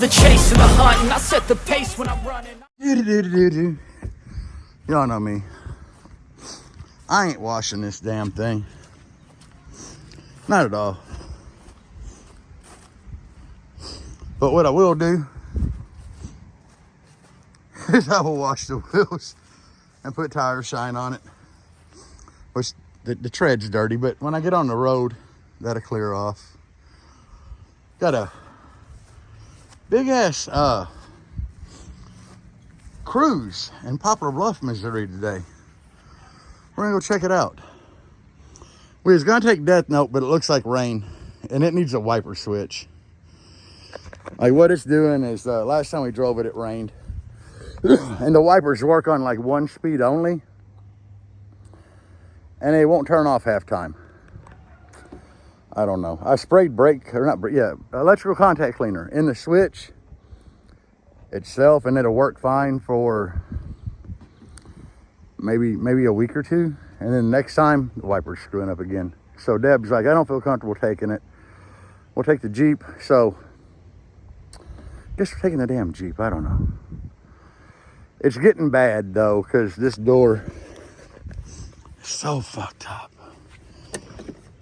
the chase and the hunt, and I set the pace when I'm running. Y'all know me. I ain't washing this damn thing. Not at all. But what I will do is I will wash the wheels and put tire shine on it. Which the tread's dirty, but when I get on the road, that'll clear off. Got a big ass cruise in Poplar Bluff, Missouri today. We're gonna go check it out. We was gonna take Death Note, but it looks like rain and it needs a wiper switch. Like what it's doing is, last time we drove it, it rained. And the wipers work on like 1 speed only. And they won't turn off half time. I don't know. I sprayed electrical contact cleaner in the switch itself, and it'll work fine for maybe a week or two. And then next time, the wiper's screwing up again. So Deb's like, I don't feel comfortable taking it. We'll take the Jeep. So, guess we're taking the damn Jeep. I don't know. It's getting bad though, because this door is so fucked up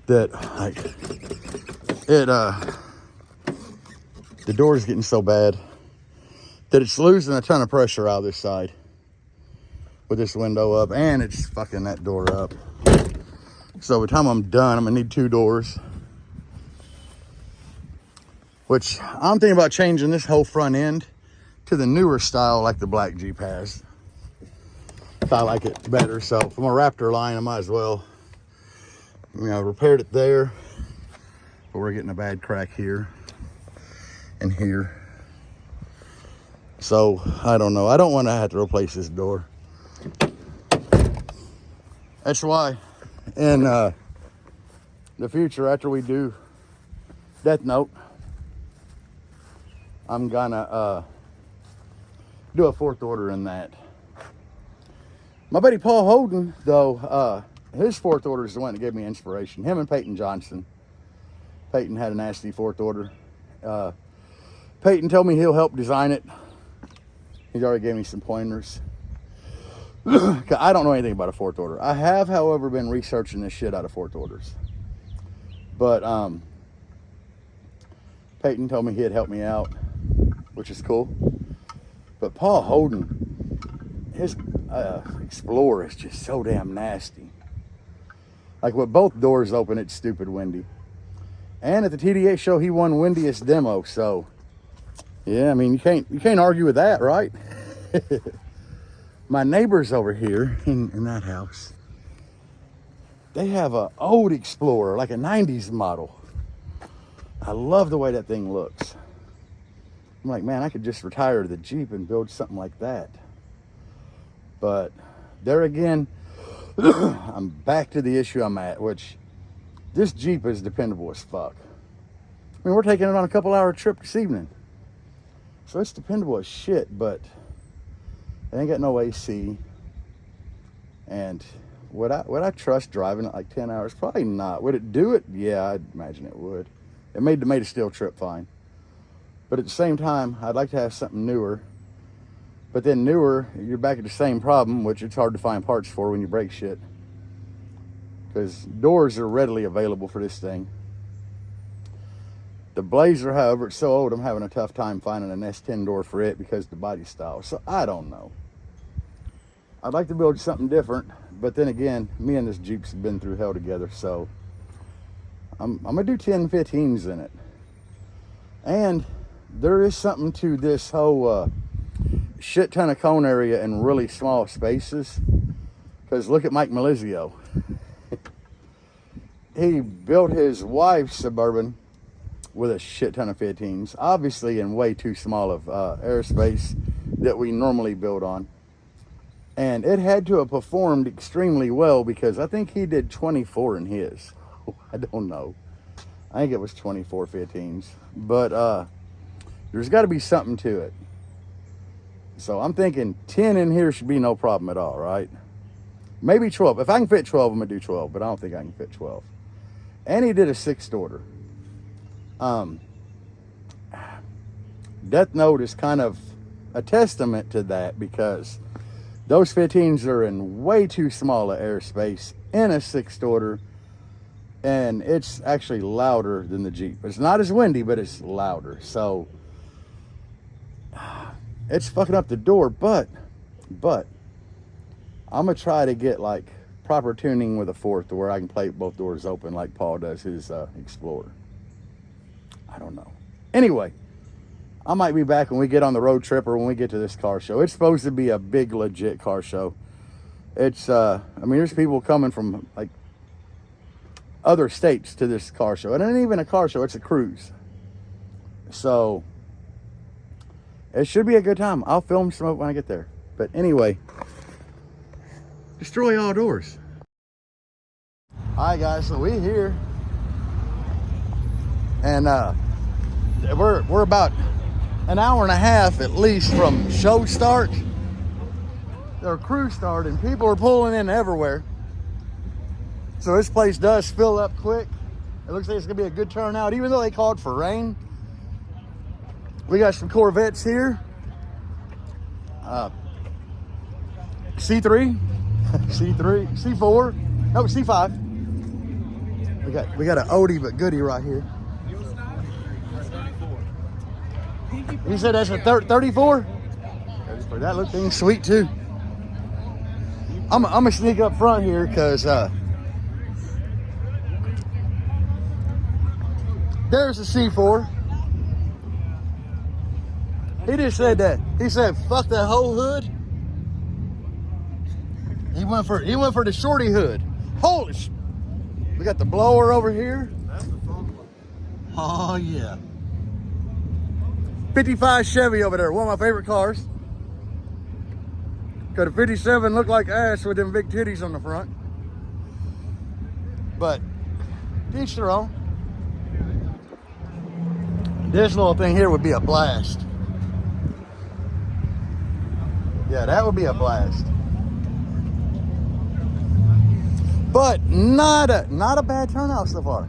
that like the door is getting so bad that it's losing a ton of pressure out of this side with this window up, and it's fucking that door up. So by the time I'm done, I'm gonna need 2 doors, which I'm thinking about changing this whole front end to the newer style like the black Jeep has. I like it better. So from a Raptor line, I might as well, I repaired it there, but we're getting a bad crack here and here. So I don't know. I don't want to have to replace this door. That's why in the future, after we do Death Note, I'm gonna do a 4th order in that. My buddy Paul Holden, though, his 4th order is the one that gave me inspiration. Him and Peyton Johnson. Peyton had a nasty 4th order. Peyton told me he'll help design it. He's already gave me some pointers. I don't know anything about a 4th order. I have, however, been researching this shit out of 4th orders. But Peyton told me he'd help me out, which is cool. But Paul Holden, his Explorer is just so damn nasty. Like with both doors open, it's stupid windy. And at the TDA show, he won windiest demo. So yeah, I mean, you can't argue with that, right? My neighbors over here in that house, they have an old Explorer, like a 90s model. I love the way that thing looks. I'm like, man, I could just retire the Jeep and build something like that. But there again, I'm back to the issue I'm at, which this Jeep is dependable as fuck. I mean, we're taking it on a couple-hour trip this evening. So it's dependable as shit, but it ain't got no AC. And would I trust driving it like 10 hours? Probably not. Would it do it? Yeah, I'd imagine it would. It made a steel trip fine. But at the same time, I'd like to have something newer. But then newer, you're back at the same problem, which it's hard to find parts for when you break shit. Because doors are readily available for this thing. The Blazer, however, it's so old, I'm having a tough time finding an S10 door for it because of the body style. So I don't know. I'd like to build something different, but then again, me and this Jeep's been through hell together, so I'm gonna do 10-15s in it. And there is something to this whole shit ton of cone area in really small spaces. Because look at Mike Melizio. He built his wife's Suburban with a shit ton of 15s, obviously in way too small of airspace that we normally build on. And it had to have performed extremely well because I think he did 24 in his. I don't know. I think it was 24 15s. But there's got to be something to it. So I'm thinking 10 in here should be no problem at all, right? Maybe 12. If I can fit 12, I'm going to do 12. But I don't think I can fit 12. And he did a 6th order. Death Note is kind of a testament to that, because those 15s are in way too small of airspace in a 6-door, and it's actually louder than the Jeep. It's not as windy, but it's louder. So it's fucking up the door, but I'm gonna try to get like proper tuning with a 4th to where I can play both doors open like Paul does his Explorer. I don't know. Anyway, I might be back when we get on the road trip or when we get to this car show. It's supposed to be a big, legit car show. It's, I mean, there's people coming from like other states to this car show. It ain't even a car show, it's a cruise. So it should be a good time. I'll film some of it when I get there. But anyway, destroy all doors. All right, guys, so we here, and we're about an hour and a half at least from show start or cruise start, and people are pulling in everywhere. So this place does fill up quick. It looks like it's gonna be a good turnout, even though they called for rain. We got some Corvettes here. C3, C3, C4, no, C5. We got an oldie but goodie right here. You said that's a 34? That look thing's sweet too. I'm gonna sneak up front here because there's a C4. He just said that. He said, "Fuck that whole hood." He went for the shorty hood. Holy sh! We got the blower over here. That's the fun one. Oh yeah. 55 Chevy over there, one of my favorite cars. Got a 57 look like ass with them big titties on the front. But each their own. This little thing here would be a blast. Yeah, that would be a blast. But not a bad turnout so far.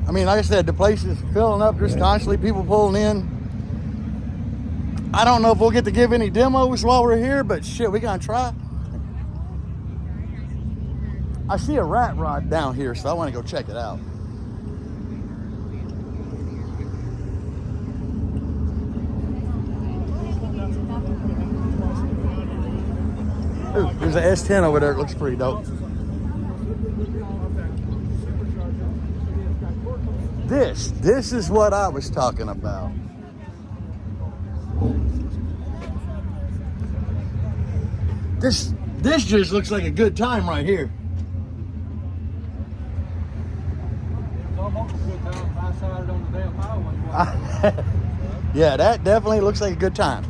I mean, like I said, the place is filling up just constantly, people pulling in. I don't know if we'll get to give any demos while we're here, but shit, we gonna try. I see a rat rod down here, so I want to go check it out. Ooh, there's an S10 over there. It looks pretty dope. This is what I was talking about. This just looks like a good time right here. Yeah, that definitely looks like a good time.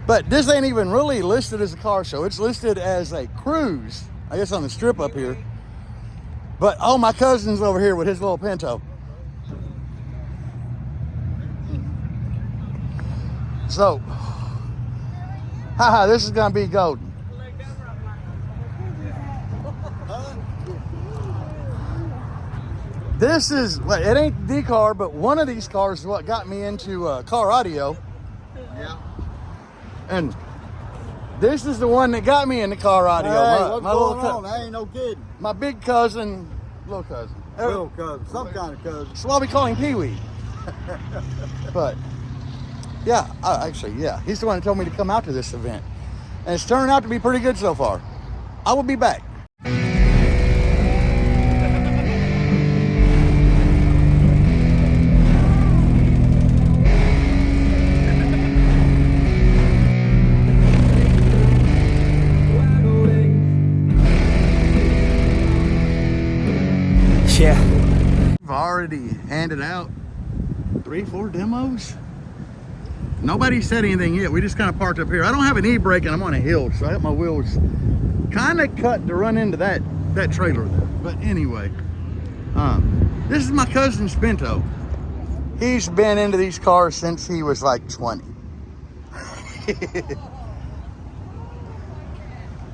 But this ain't even really listed as a car show. It's listed as a cruise, I guess, on the strip up here. But oh, my cousin's over here with his little Pinto. So, haha, this is gonna be golden. This is, it ain't the car, but one of these cars is what got me into car audio. Yeah. And this is the one that got me into car audio. Hey, what's going on? That ain't no kidding. My big cousin, little cousin. Little cousin, some kind of cousin. So I'll be calling Pee-wee. But yeah, actually, yeah, he's the one that told me to come out to this event, and it's turned out to be pretty good so far. I will be back. Yeah. We've already handed out 3-4 demos. Nobody said anything yet. We just kind of parked up here. I don't have an e-brake and I'm on a hill, so I got my wheels kind of cut to run into that trailer there. But anyway, this is my cousin's Pinto. He's been into these cars since he was like 20.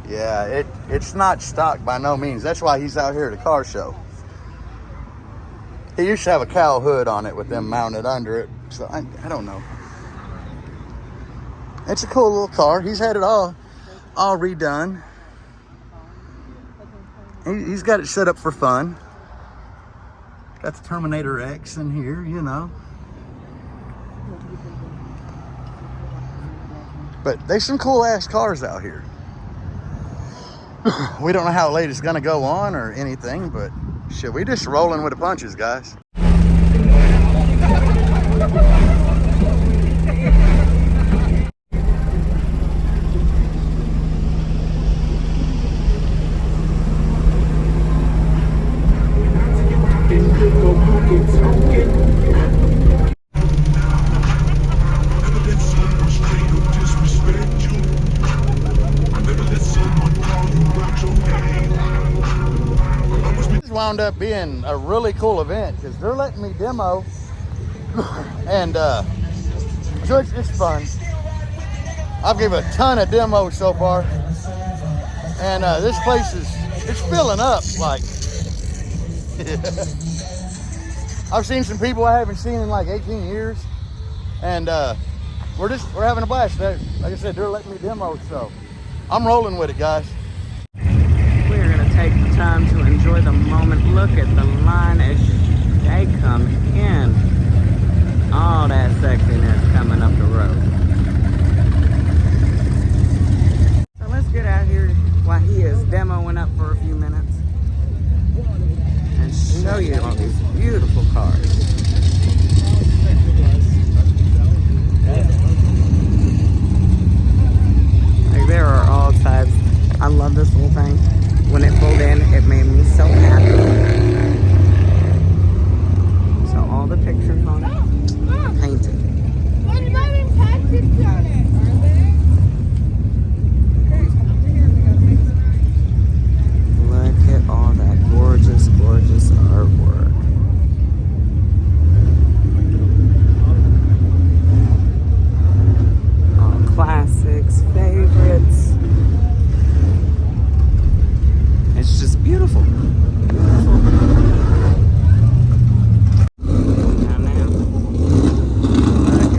Yeah, it's not stock by no means. That's why he's out here at a car show. He used to have a cow hood on it with them mounted under it. So I don't know. It's a cool little car. He's had it all redone. He's got it set up for fun. Got the Terminator X in here, you know. But there's some cool ass cars out here. We don't know how late it's gonna go on or anything, but shit, we just rolling with the punches, guys. Wound up being a really cool event because they're letting me demo and so it's fun. I've given a ton of demos so far, and this place it's filling up. Like I've seen some people I haven't seen in like 18 years, and we're having a blast. Like I said, they're letting me demo, so I'm rolling with it, guys. We're gonna take the time to enjoy the moment. Look at the line as they come in. All that sexiness coming up the road. So let's get out here while he is demoing up for a few minutes and show you all these beautiful cars. Like, there are all types. I love this little thing. When it pulled in, it made me so happy. So all the pictures on it, painted. Look at all that gorgeous, gorgeous artwork. All classics, favorites. It's just beautiful. Beautiful. Now.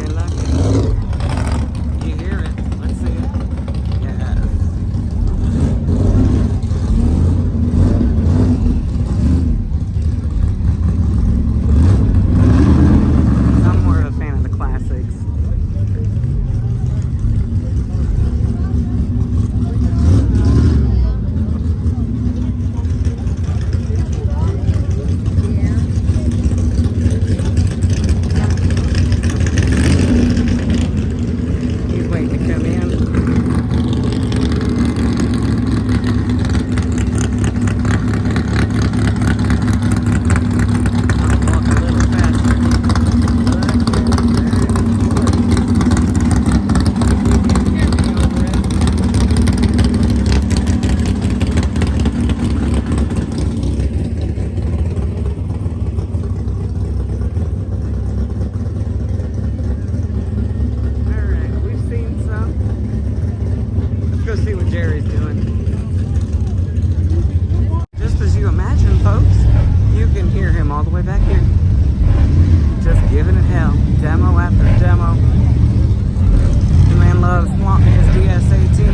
Look. You hear it. Let's see it. Yeah. I'm more of a fan of the classics. All the way back here, just giving it hell, demo after demo. The man loves flaunting his DS18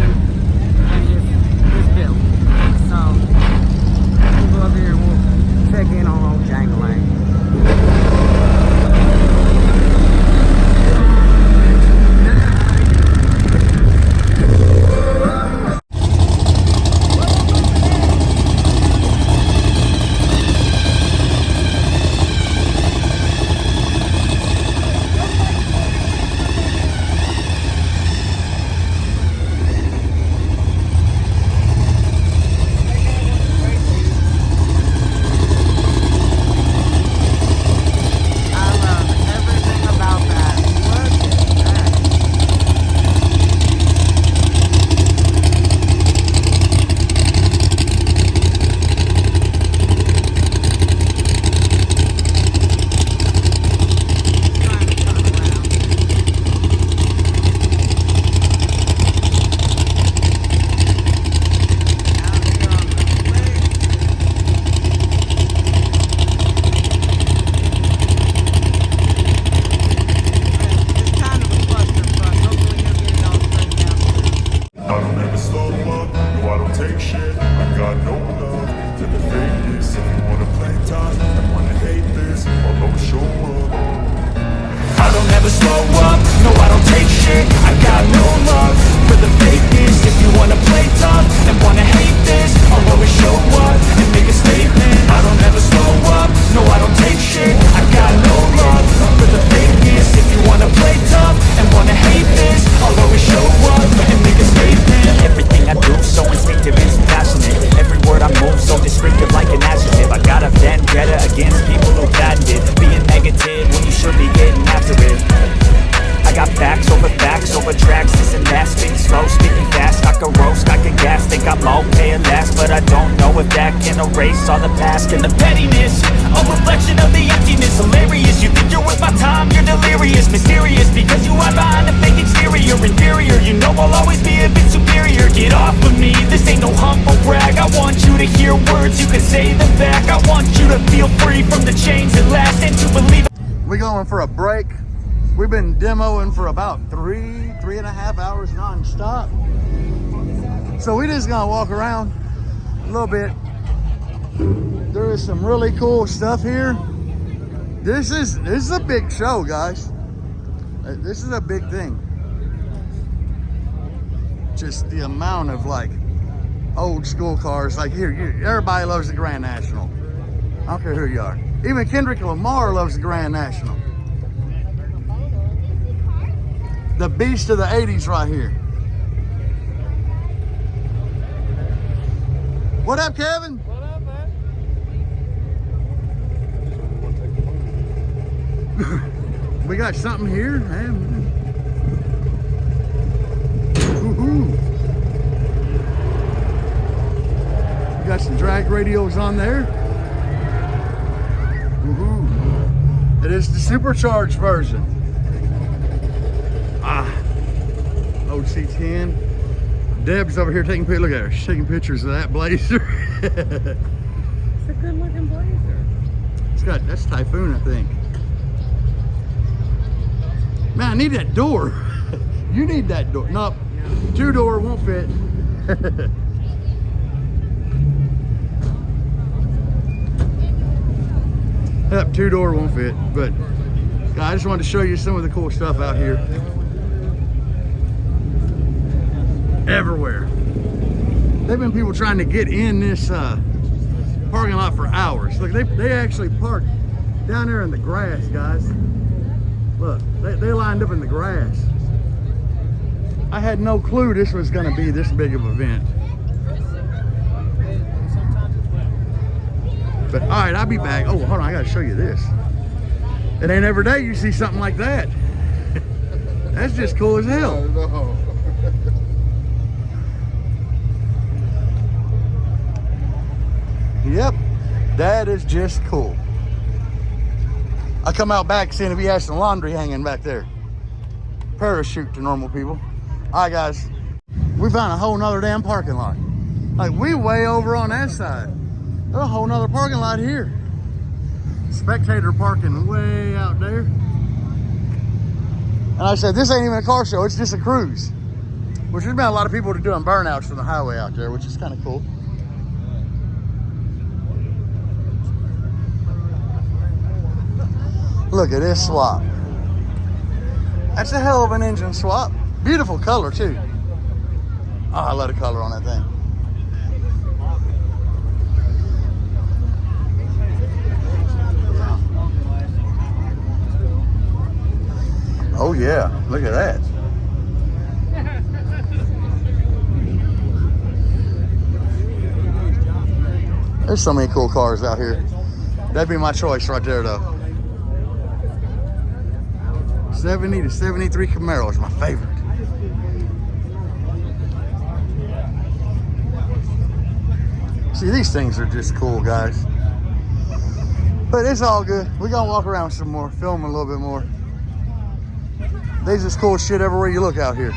and his build. So we'll go over here and we'll check in on old Jangling. never slow up, no I don't take shit. I got no love for the fakeness. If you wanna play tough and wanna hate this, I'll always show up and make a statement. I don't ever slow up, no I don't take shit. I got no love for the fakeness. If you wanna play tough and wanna hate this, I'll always show up and make a statement. Everything I do so instinctive and so passionate. Every word I move so descriptive like an adjective. I got a vendetta against people who patent it. Being negative when you should be getting after it. I got facts over tracks, this and that. Speaking slow, speaking fast, I can roast, I can gas. Think I'm okay at last, but I don't know if that can erase all the past. And the pettiness, a reflection of the emptiness. Hilarious, you think you're worth my time, you're delirious. Mysterious, because you are behind a fake exterior. Inferior, you know I'll always be a bit superior. Get off of me, this ain't no humble brag. I want you to hear words, you can say them back. I want you to feel free from the chains that last, and to believe. We going for a break. We've been demoing for about three and a half hours non-stop. So we just gonna walk around a little bit. There is some really cool stuff here. This is a big show, guys. This is a big thing. Just the amount of like old school cars. Like here, everybody loves the Grand National. I don't care who you are. Even Kendrick Lamar loves the Grand National. The beast of the 80s right here. What up, Kevin? What up, man? We got something here, man. Woohoo. We got some drag radios on there. Woohoo. It is the supercharged version. Old C10. Deb's over here taking pictures. Look at her, she's taking pictures of that Blazer. It's a good looking Blazer. It's got, that's Typhoon, I think. Man, I need that door. You need that door. No, two-door won't fit. Yep, two-door won't fit. But I just wanted to show you some of the cool stuff out here. Everywhere. They've been people trying to get in this parking lot for hours. Look, they actually parked down there in the grass, guys. Look, they lined up in the grass. I had no clue this was going to be this big of an event. But all right, I'll be back. Oh, hold on, I got to show you this. It ain't every day you see something like that. That's just cool as hell. No. Yep, that is just cool. I come out back seeing if he has some laundry hanging back there. Parachute to normal people. All right, guys, we found a whole nother damn parking lot. Like, we way over on that side. There's a whole nother parking lot here. Spectator parking way out there. And I said, this ain't even a car show, it's just a cruise. Which there's been a lot of people doing burnouts from the highway out there, which is kind of cool. Look at this swap. That's a hell of an engine swap. Beautiful color too. Oh, I love the color on that thing. Oh yeah, look at that. There's so many cool cars out here. That'd be my choice right there though. 70 to 73 Camaro is my favorite. See, these things are just cool, guys. But it's all good. We're gonna walk around some more, film a little bit more. There's just cool shit everywhere you look out here.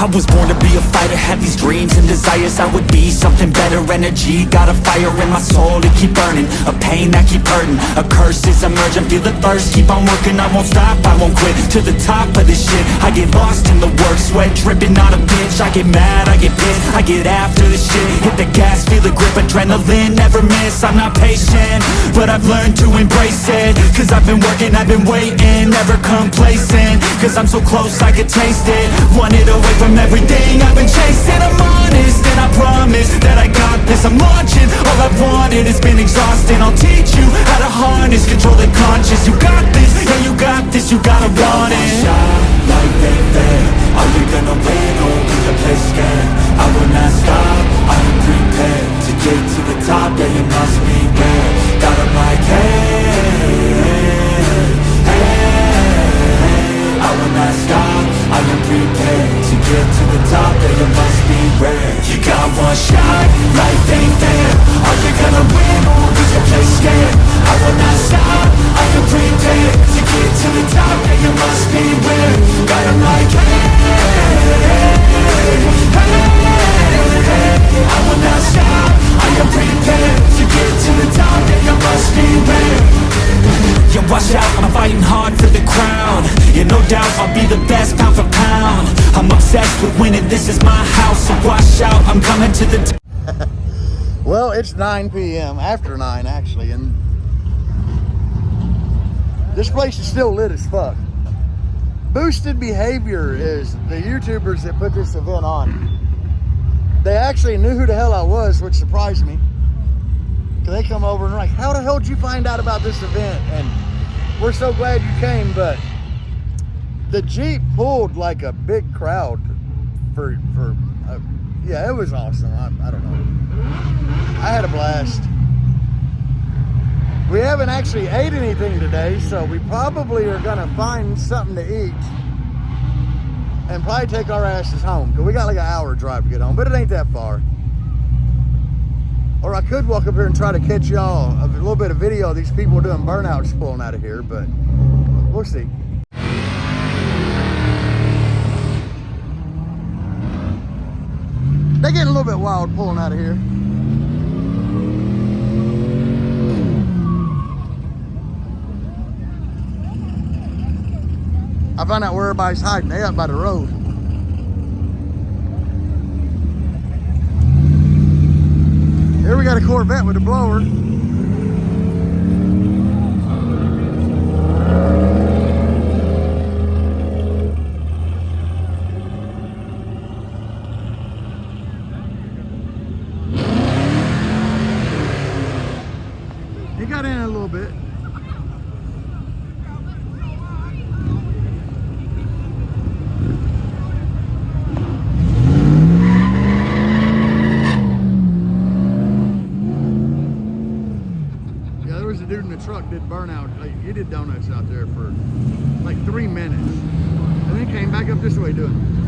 I was born to be a fighter, had these dreams and desires. I would be something better, energy, got a fire in my soul to keep burning. A pain that keep hurting, a curse is emerging. Feel the thirst, keep on working, I won't stop, I won't quit. To the top of this shit, I get lost in the work. Sweat dripping on a bitch, I get mad, I get pissed. I get after this shit, hit the gas, feel the grip. Adrenaline, never miss, I'm not patient, but I've learned to embrace it. Cause I've been working, I've been waiting, never complacent. Cause I'm so close, I could taste it. Wanted away from everything I've been chasing. I'm honest and I promise that I got this. I'm launching, all I've wanted has been exhausting. I'll teach you how to harness, control the conscious. You got this, yeah you got this, you gotta want it. Shot like they fair. Are you gonna win or will you play scared? I will not stop, I am prepared. To get to the top, yeah you must be there. Got 'em like hey, hey, I will not stop, I am prepared. To get to the top, yeah you must be rare. You got one shot, life ain't fair. Are you gonna win or will you play scared? I will not stop, I am prepared. To get to the top, yeah you must be rare. Got 'em like hey, I will not stop, I am prepared. To get to the top, yeah you must be rare. Yeah, watch out, I'm fighting hard for the crown. Yeah, no doubt, I'll be the best pound for pound. I'm obsessed with winning, this is my house. So watch out, I'm coming to the Well, it's 9 p.m. after 9 actually, and this place is still lit as fuck. Boosted Behavior is the YouTubers that put this event on. They actually knew who the hell I was, which surprised me. Cause they come over and they're like, how the hell did you find out about this event? And we're so glad you came, but the Jeep pulled like a big crowd for yeah, it was awesome. I don't know. I had a blast. We haven't actually ate anything today, so we probably are gonna find something to eat and probably take our asses home. Cause we got like an hour drive to get home, but it ain't that far. Or I could walk up here and try to catch y'all a little bit of video of these people doing burnouts pulling out of here, but we'll see. They're getting a little bit wild pulling out of here. I found out where everybody's hiding. They up by the road. Here we got a Corvette with a blower. He got in a little bit. Dude in the truck did burnout. Like, he did donuts out there for like 3 minutes, and then came back up this way doing it.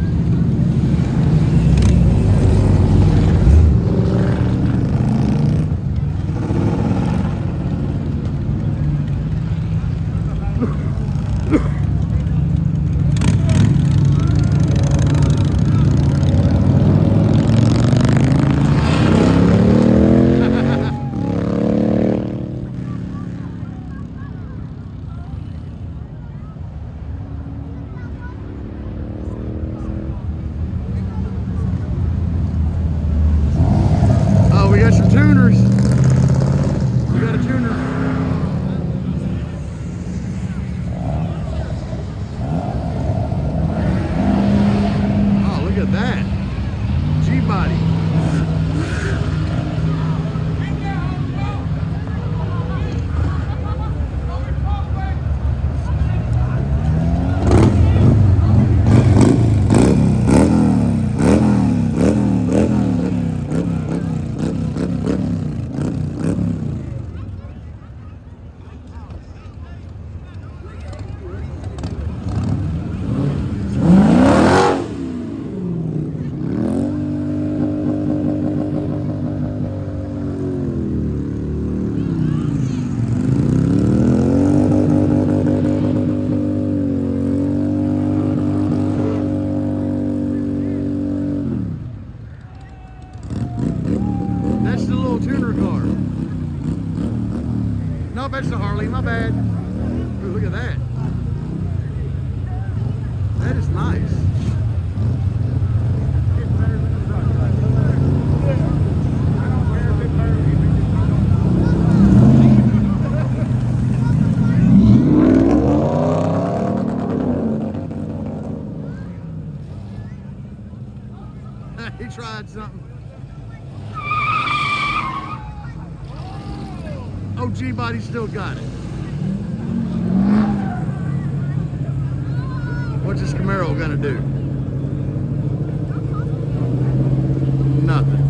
bet it's a Harley. My bad. Ooh, look at that. That is nice. He tried something. OG body still got it. What's this Camaro gonna do? Nothing.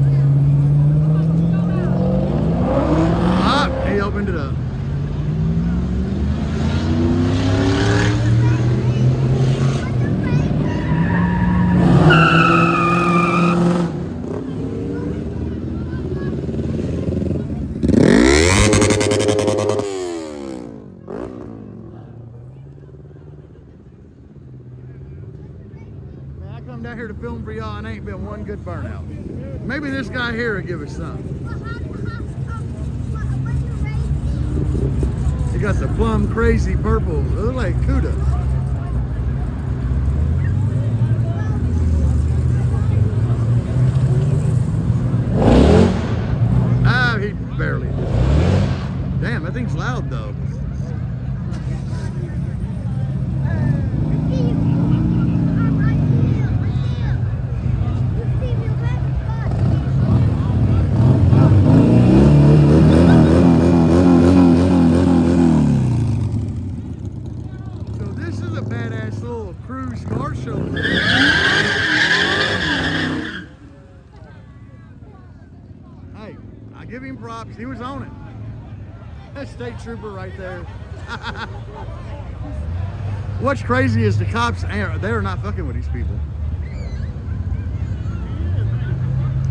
Ah, he opened it up. Down here to film for y'all and ain't been one good burnout. Maybe this guy here will give us some. He got the plum crazy purple. They look like Cuda. Ah, he barely did. Damn, that thing's loud though. Hey, I give him props. He was on it. That state trooper right there. What's crazy is the cops, they're not fucking with these people.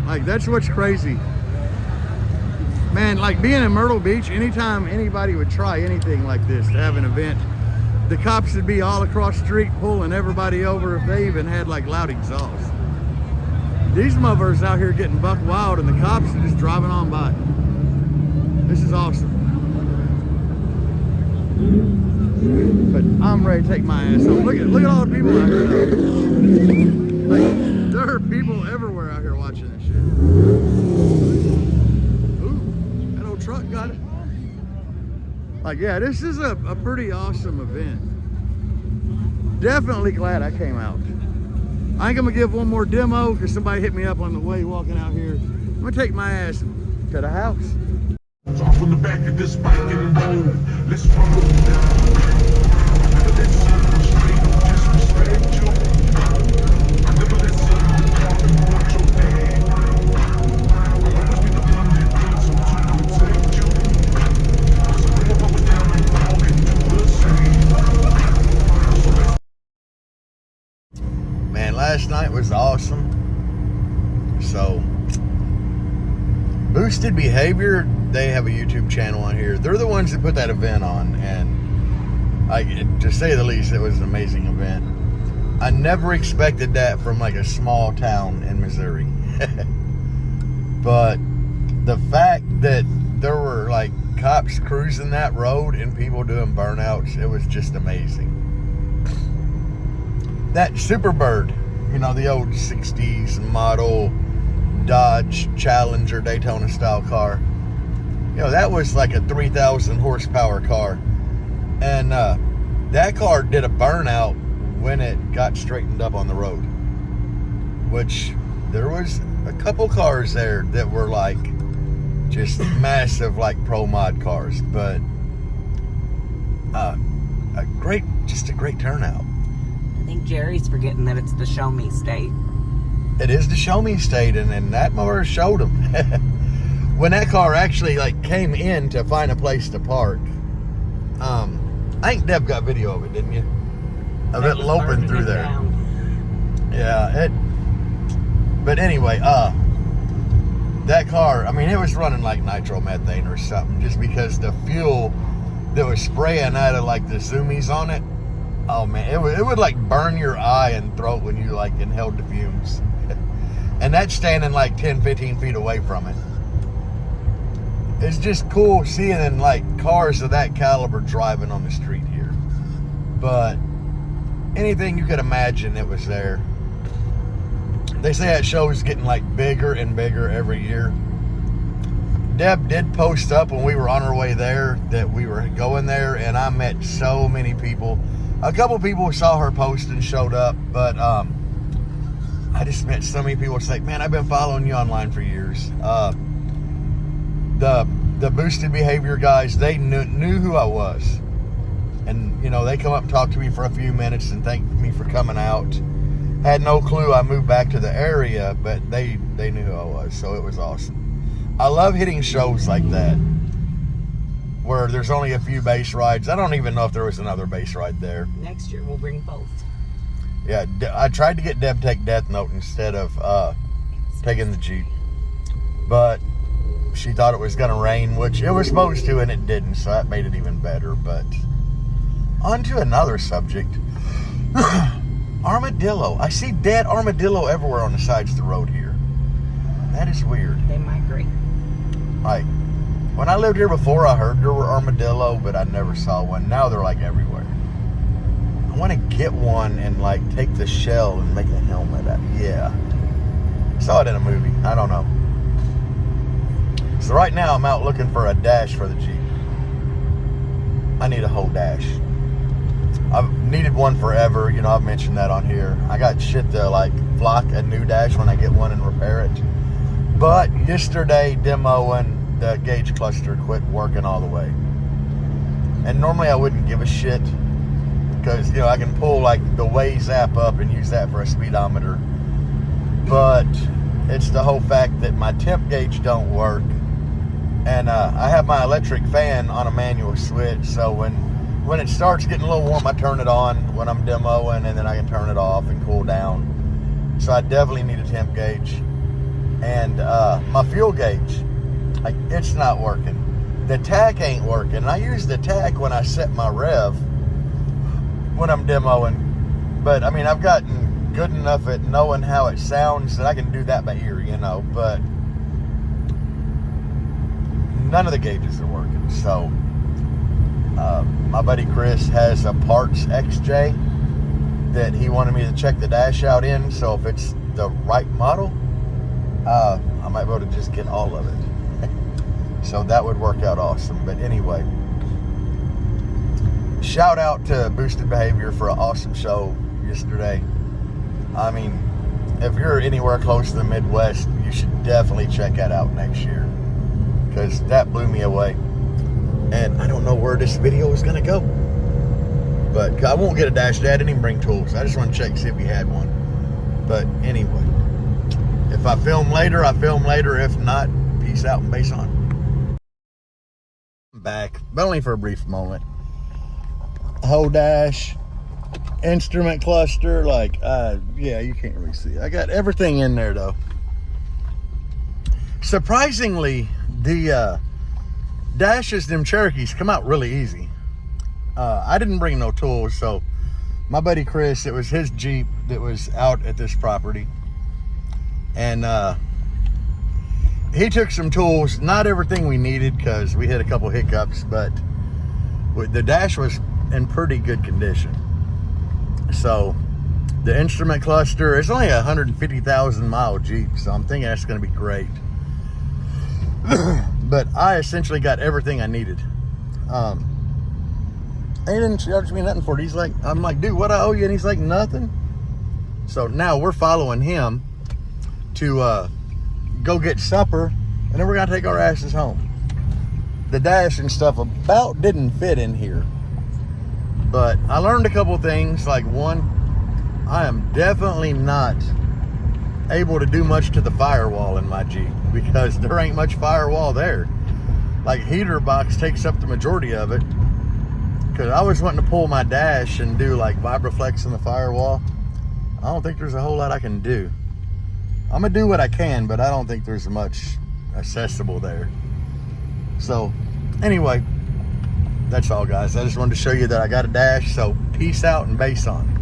Like, that's what's crazy. Man, like being in Myrtle Beach, anytime anybody would try anything like this to have an event, the cops would be all across the street pulling everybody over if they even had like loud exhaust. These motherfuckers out here getting buck wild and the cops are just driving on by. This is awesome. But I'm ready to take my ass home. Look at all the people out here though. Like, there are people everywhere out here watching this shit. Ooh, that old truck got it. Like, yeah, this is a pretty awesome event. Definitely glad I came out. I think I'm gonna give one more demo because somebody hit me up on the way walking out here. I'm gonna take my ass to the house. Off on the back of this bike and roll. Let's roll down. Never listen, straight, disrespect you. Never listen, call me what your name. I'll always be the one that needs some to protect you. So bring up what was down and all can do the same. Man, last night was awesome. So, Boosted Behavior, they have a YouTube channel on here. They're the ones that put that event on, and to say the least, it was an amazing event. I never expected that from like a small town in Missouri. But the fact that there were like cops cruising that road and people doing burnouts, it was just amazing. That Superbird, you know, the old 60s model Dodge Challenger Daytona style car, you know, that was like a 3,000 horsepower car, and that car did a burnout when it got straightened up on the road, which there was a couple cars there that were like just massive like pro mod cars, but just a great turnout. I think Jerry's forgetting that it's the show me state. It is the show me state, and that mower showed him. When that car actually like came in to find a place to park, I think Deb got video of it, didn't you? Of it loping through there. Yeah, but anyway, that car, I mean, it was running like nitromethane or something, just because the fuel that was spraying out of like the zoomies on it, oh man, it would like burn your eye and throat when you like inhaled the fumes. And that's standing like 10, 15 feet away from it. it's just cool seeing like cars of that caliber driving on the street here. But anything you could imagine, it was there. They say that show is getting like bigger and bigger every year. Deb did post up when we were on our way there that we were going there, and I met so many people. A couple people saw her post and showed up, but I just met so many people. It's like, man, I've been following you online for years. The Boosted Behavior guys, they knew who I was. And, you know, they come up and talk to me for a few minutes and thank me for coming out. Had no clue I moved back to the area, but they knew who I was, so it was awesome. I love hitting shows like that, where there's only a few base rides. I don't even know if there was another base ride there. Next year we'll bring both. Yeah, I tried to get Deb to take Death Note instead of taking the Jeep. But she thought it was going to rain, which it was supposed to, and it didn't, so that made it even better. But on to another subject. Armadillo. I see dead armadillo everywhere on the sides of the road here. That is weird. They migrate. Like, when I lived here before, I heard there were armadillo, but I never saw one. Now they're like everywhere. I want to get one and like take the shell and make a helmet out. Yeah. Saw it in a movie. I don't know. So right now I'm out looking for a dash for the Jeep. I need a whole dash. I've needed one forever. You know, I've mentioned that on here. I got shit to like flock a new dash when I get one and repair it. But yesterday, demoing, the gauge cluster quit working all the way. And normally I wouldn't give a shit because, you know, I can pull like the Waze app up and use that for a speedometer. But it's the whole fact that my temp gauge don't work. And I have my electric fan on a manual switch, so when it starts getting a little warm, I turn it on when I'm demoing, and then I can turn it off and cool down. So I definitely need a temp gauge. And my fuel gauge, like, it's not working. The tach ain't working. And I use the tach when I set my rev when I'm demoing. But I mean, I've gotten good enough at knowing how it sounds that I can do that by ear, you know. But none of the gauges are working. So my buddy Chris has a parts XJ that he wanted me to check the dash out in. So if it's the right model, I might be able to just get all of it. So that would work out awesome. But anyway, shout out to Boosted Behavior for an awesome show yesterday. I mean, if you're anywhere close to the Midwest, you should definitely check that out next year, because that blew me away. And I don't know where this video is going to go, but I won't get a dash. Dad didn't even bring tools. I just want to check, see if he had one. But anyway, if I film later, I film later. If not, peace out and base on. I'm back, but only for a brief moment. Whole dash, instrument cluster, like, yeah, you can't really see. I got everything in there though. Surprisingly, the dashes, them Cherokees, come out really easy. I didn't bring no tools, so my buddy Chris, it was his Jeep that was out at this property, and he took some tools. Not everything we needed because we had a couple hiccups, but the dash was in pretty good condition. So the instrument cluster, it's only a 150,000 mile Jeep, so I'm thinking that's going to be great. But I essentially got everything I needed. He didn't charge me nothing for it. He's like, I'm like, dude, what I owe you? And he's like, nothing. So now we're following him to go get supper, and then we're gonna take our asses home. The dash and stuff about didn't fit in here, but I learned a couple things. Like, one, I am definitely not able to do much to the firewall in my Jeep because there ain't much firewall there. Like, heater box takes up the majority of it, because I was wanting to pull my dash and do like Vibraflex in the firewall. I don't think there's a whole lot I can do. I'm gonna do what I can, but I don't think there's much accessible there. So anyway, that's all, guys. I just wanted to show you that I got a dash. So peace out and base on.